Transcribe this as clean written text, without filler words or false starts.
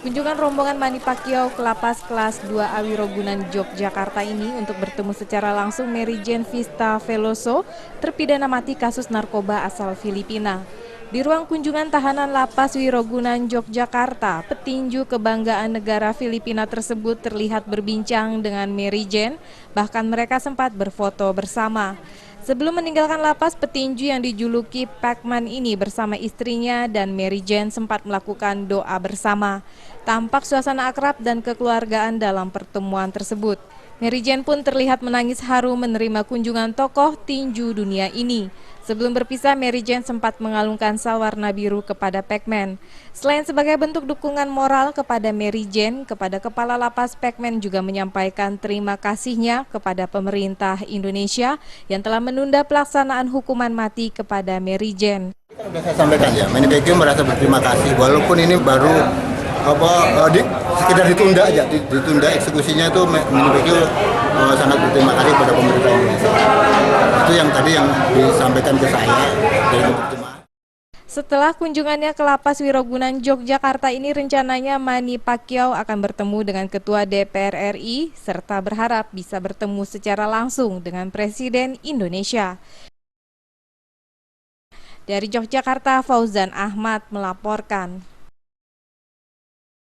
Kunjungan rombongan Manny Pacquiao ke lapas kelas 2 A Wirogunan, Yogyakarta ini untuk bertemu secara langsung Mary Jane Vista Veloso, terpidana mati kasus narkoba asal Filipina. Di ruang kunjungan tahanan lapas Wirogunan, Yogyakarta, petinju kebanggaan negara Filipina tersebut terlihat berbincang dengan Mary Jane, bahkan mereka sempat berfoto bersama. Sebelum meninggalkan lapas, petinju yang dijuluki Pac-Man ini bersama istrinya dan Mary Jane sempat melakukan doa bersama. Tampak suasana akrab dan kekeluargaan dalam pertemuan tersebut. Mary Jane pun terlihat menangis haru menerima kunjungan tokoh tinju dunia ini. Sebelum berpisah, Mary Jane sempat mengalungkan sal warna biru kepada Pac-Man. Selain sebagai bentuk dukungan moral kepada Mary Jane, kepada Kepala Lapas Pac-Man juga menyampaikan terima kasihnya kepada pemerintah Indonesia yang telah menunda pelaksanaan hukuman mati kepada Mary Jane. Sudah saya sampaikan ya, Manny Pacquiao merasa berterima kasih walaupun ini baru sekedar ditunda aja, ditunda eksekusinya itu. Manny Pacquiao sangat berterima kasih kepada pemerintah Indonesia. Itu yang tadi yang disampaikan ke saya. Setelah kunjungannya ke lapas Wirogunan, Yogyakarta ini rencananya Manny Pacquiao akan bertemu dengan Ketua DPR RI serta berharap bisa bertemu secara langsung dengan Presiden Indonesia. Dari Yogyakarta, Fauzan Ahmad melaporkan.